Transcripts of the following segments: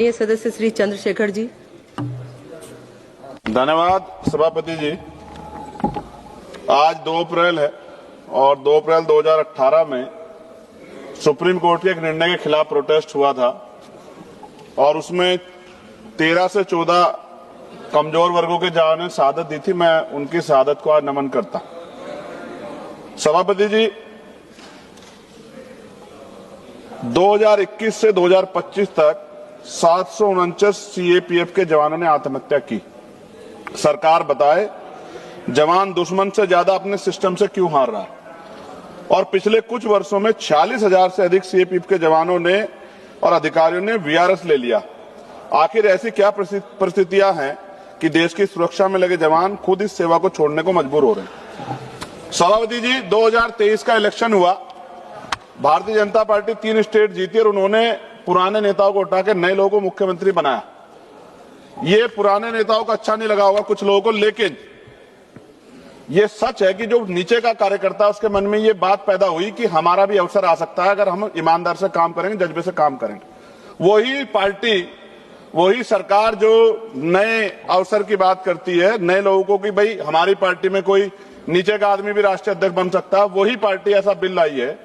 ये सदस्य श्री चंद्रशेखर जी। धन्यवाद सभापति जी। आज 2 अप्रैल है और 2 अप्रैल 2018 में सुप्रीम कोर्ट के एक निर्णय के खिलाफ प्रोटेस्ट हुआ था और उसमें 13 से 14 कमजोर वर्गों के जवानों ने शहादत दी थी। मैं उनकी शहादत को आज नमन करता। सभापति जी, 2021 से 2025 तक 749 सीएपीएफ के जवानों ने आत्महत्या की। सरकार बताए जवान दुश्मन से ज्यादा अपने सिस्टम से क्यों हार रहा है। और पिछले कुछ वर्षों में 46,000 से अधिक सीएपीएफ के जवानों ने और अधिकारियों ने वीआरएस ले लिया। आखिर ऐसी क्या परिस्थितियां हैं कि देश की सुरक्षा में लगे जवान खुद इस सेवा को छोड़ने को मजबूर हो रहे हैं। सभापति जी, 2023 का इलेक्शन हुआ। भारतीय जनता पार्टी 3 स्टेट जीती और उन्होंने पुराने नेताओं को उठा के नए लोगों को मुख्यमंत्री बनाया। ये पुराने नेताओं को अच्छा नहीं लगा होगा कुछ लोगों को, लेकिन ये सच है कि जो नीचे का कार्यकर्ता उसके मन में ये बात पैदा हुई कि हमारा भी अवसर आ सकता है अगर हम ईमानदार से काम करेंगे, जज्बे से काम करेंगे। वही पार्टी, वही सरकार जो नए अवसर की बात करती है, नए लोगों को कि भाई हमारी पार्टी में कोई नीचे का आदमी भी राष्ट्रीय अध्यक्ष बन सकता है, वही पार्टी ऐसा बिल लाई है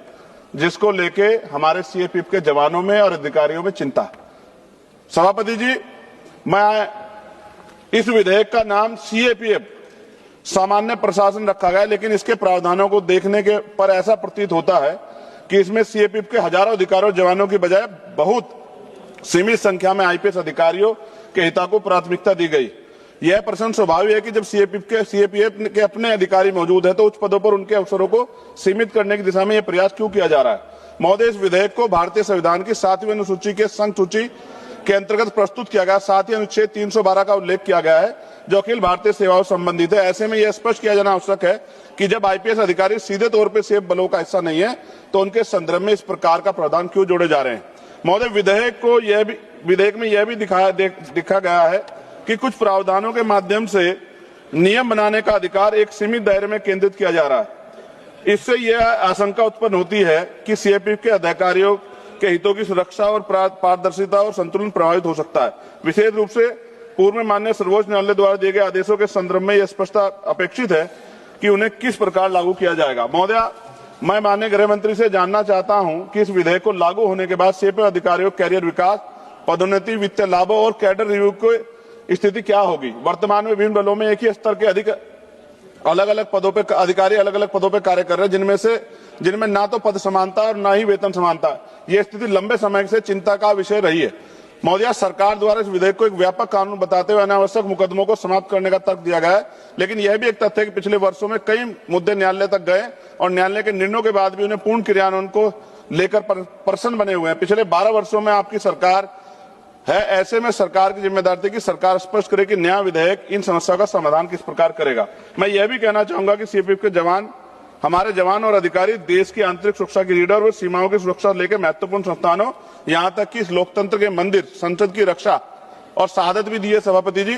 जिसको लेके हमारे सीएपीएफ के जवानों में और अधिकारियों में चिंता है। सभापति जी, मैं इस विधेयक का नाम सीएपीएफ सामान्य प्रशासन रखा गया है, लेकिन इसके प्रावधानों को देखने के पर ऐसा प्रतीत होता है कि इसमें सीएपीएफ के हजारों अधिकारियों जवानों की बजाय बहुत सीमित संख्या में आईपीएस अधिकारियों के हितों को प्राथमिकता दी गई। यह प्रश्न स्वाभाविक है कि जब सीएपीएफ के अपने अधिकारी मौजूद है तो उच्च पदों पर उनके अवसरों को सीमित करने की दिशा में यह प्रयास क्यों किया जा रहा है। महोदय, इस विधेयक को भारतीय संविधान की 7वीं अनुसूची के संघ सूची के अंतर्गत प्रस्तुत किया गया। साथ ही अनुच्छेद 312 का उल्लेख किया गया है जो अखिल भारतीय सेवाओं से संबंधित है। ऐसे में यह स्पष्ट किया जाना आवश्यक है कि जब आईपीएस अधिकारी सीधे तौर पर सीएपीएफ बलों का हिस्सा नहीं है तो उनके संदर्भ में इस प्रकार का प्रावधान क्यों जोड़े जा रहे हैं। महोदय, विधेयक में यह भी दिखा गया है कि कुछ प्रावधानों के माध्यम से नियम बनाने का अधिकार एक सीमित दायरे में केंद्रित किया जा रहा है। इससे यह आशंका उत्पन्न होती है कि सीएपीएफ के अधिकारियों के हितों की सुरक्षा और पारदर्शिता और संतुलन प्रभावित हो सकता है। विशेष रूप से पूर्व में माननीय सर्वोच्च न्यायालय द्वारा दिए गए आदेशों के संदर्भ में यह स्पष्टता अपेक्षित है कि उन्हें किस प्रकार लागू किया जाएगा। महोदय, मैं माननीय गृह मंत्री से जानना चाहता हूं कि इस विधेयक को लागू होने के बाद सीएपीएफ अधिकारियों कैरियर विकास, पदोन्नति, वित्तीय लाभों और कैडर रिव्यू की स्थिति क्या होगी। वर्तमान में विभिन्न बलों में एक ही स्तर के अधिक अलग अलग पदों पे अधिकारी अलग अलग पदों पे कार्य कर रहे हैं, जिनमें ना तो पद समानता और ना ही वेतन समानता। यह स्थिति लंबे समय से चिंता का विषय रही है। महोदय, सरकार द्वारा इस विधेयक को एक व्यापक कानून बताते हुए अनावश्यक मुकदमों को समाप्त करने का तर्क दिया गया है, लेकिन यह भी एक तथ्य है कि पिछले वर्षों में कई मुद्दे न्यायालय तक गए और न्यायालय के निर्णयों के बाद भी उन्हें पूर्ण क्रियान्वयन को लेकर प्रश्न बने हुए हैं। पिछले 12 वर्षों में आपकी सरकार है, ऐसे में सरकार की जिम्मेदारी थी कि सरकार स्पष्ट करे कि नया विधेयक इन समस्याओं का समाधान किस प्रकार करेगा। मैं यह भी कहना चाहूंगा कि सीएपीएफ के जवान, हमारे जवान और अधिकारी देश की आंतरिक सुरक्षा की लीडर और सीमाओं की सुरक्षा लेकर महत्वपूर्ण संस्थानों, यहां तक कि इस लोकतंत्र के मंदिर संसद की रक्षा और शहादत भी दी है सभापति जी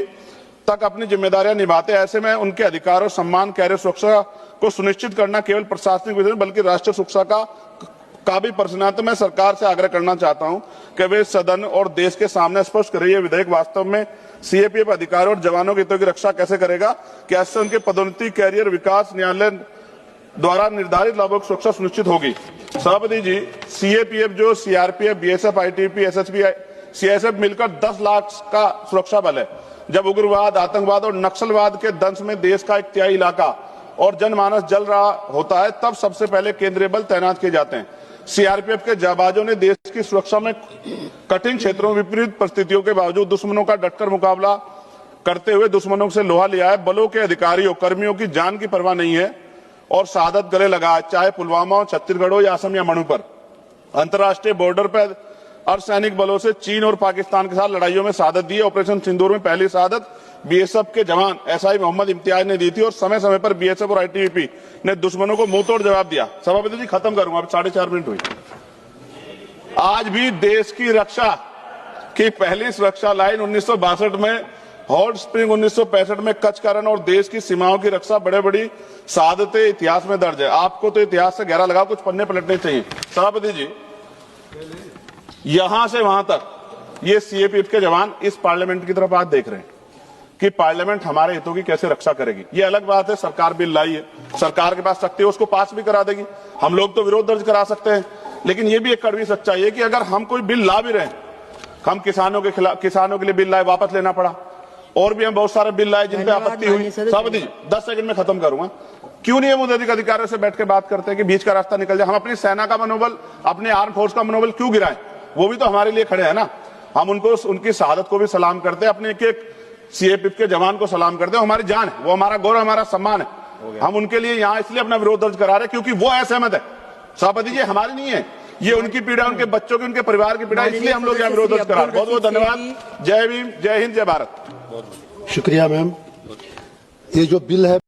तक अपनी जिम्मेदारियां निभाते। ऐसे में उनके अधिकार और सम्मान, कैरियर सुरक्षा को सुनिश्चित करना केवल प्रशासनिक विषय बल्कि राष्ट्रीय सुरक्षा का भी प्रश्न है। तो मैं सरकार से आग्रह करना चाहता हूं कि वे सदन और देश के सामने स्पष्ट करे ये विधेयक वास्तव में सीएपीएफ अधिकारियों और जवानों के हितों की रक्षा कैसे करेगा, कैसे उनके पदोन्नति, कैरियर विकास, न्यायालय द्वारा निर्धारित लाभों की सुरक्षा सुनिश्चित होगी। सभापति जी, सीएपीएफ जो CRPF, BSF, ITBP, SSB, CISF मिलकर 10 लाख का सुरक्षा बल है। जब उग्रवाद, आतंकवाद और नक्सलवाद के दंश में देश का 1 तिहाई इलाका और जनमानस जल रहा होता है, तब सबसे पहले केंद्रीय बल तैनात किए जाते हैं। सीआरपीएफ के जाबाजों ने देश की सुरक्षा में कठिन क्षेत्रों में विपरीत परिस्थितियों के बावजूद दुश्मनों का डटकर मुकाबला करते हुए दुश्मनों से लोहा लिया है। बलों के अधिकारियों, कर्मियों की जान की परवाह नहीं है और शहादत गले लगा, चाहे पुलवामा, छत्तीसगढ़ हो या असम या मणिपुर। अंतर्राष्ट्रीय बॉर्डर पर अर्धसैनिक बलों से चीन और पाकिस्तान के साथ लड़ाइयों में शहादत दी है। ऑपरेशन सिंदूर में पहली शहादत बीएसएफ के जवान एसआई मोहम्मद इम्तियाज ने दी थी और समय समय पर बीएसएफ और आईटीबीपी ने दुश्मनों को मुंह तोड़ जवाब दिया। सभापति जी, खत्म करूंगा, अब 4.5 मिनट हुई। आज भी देश की रक्षा की पहली सुरक्षा लाइन 1962 में, हॉट स्प्रिंग 1965 में कच्छ का रण और देश की सीमाओं की रक्षा बड़े बड़ी शहादतें इतिहास में दर्ज है। आपको तो इतिहास से गहरा लगाव, कुछ पन्ने पलटने चाहिए। सभापति जी, यहां से वहां तक ये सीएपीएफ के जवान इस पार्लियामेंट की तरफ आज देख रहे हैं कि पार्लियामेंट हमारे हितों की कैसे रक्षा करेगी। ये अलग बात है, सरकार बिल लाई है, सरकार के पास शक्ति है, उसको पास भी करा देगी। हम लोग तो विरोध दर्ज करा सकते हैं, लेकिन ये भी एक कड़वी सच्चाई है कि अगर हम कोई बिल ला भी रहे हैं, हम किसानों के खिलाफ, किसानों के लिए बिल लाए, वापस लेना पड़ा, और भी हम बहुत सारे बिल लाए जिन पे आपत्ति हुई। सभापति 10 सेकंड में खत्म करूंगा। क्यों नहीं हम उद्योगिक अधिकारियों से बैठ के बात करते हैं कि बीच का रास्ता निकल जाए? हम अपनी सेना का मनोबल, अपने आर्म फोर्स का मनोबल क्यों गिराएं? वो भी तो हमारे लिए खड़े हैं ना। हम उनको, उनकी शहादत को भी सलाम करते हैं, अपने एक सीएपीएफ के जवान को सलाम करते हैं। हमारी जान है, वो हमारा गौरव, हमारा सम्मान है। हम उनके लिए यहाँ इसलिए अपना विरोध दर्ज करा रहे हैं क्योंकि वो असहमत है। सभापति जी, हमारी नहीं है, ये उनकी पीड़ा, उनके बच्चों की, उनके परिवार की पीड़ा, इसलिए हम लोग यहाँ विरोध दर्ज करा रहे हैं। बहुत बहुत धन्यवाद। जय भीम, जय हिंद, जय भारत। शुक्रिया मैम। ये जो बिल है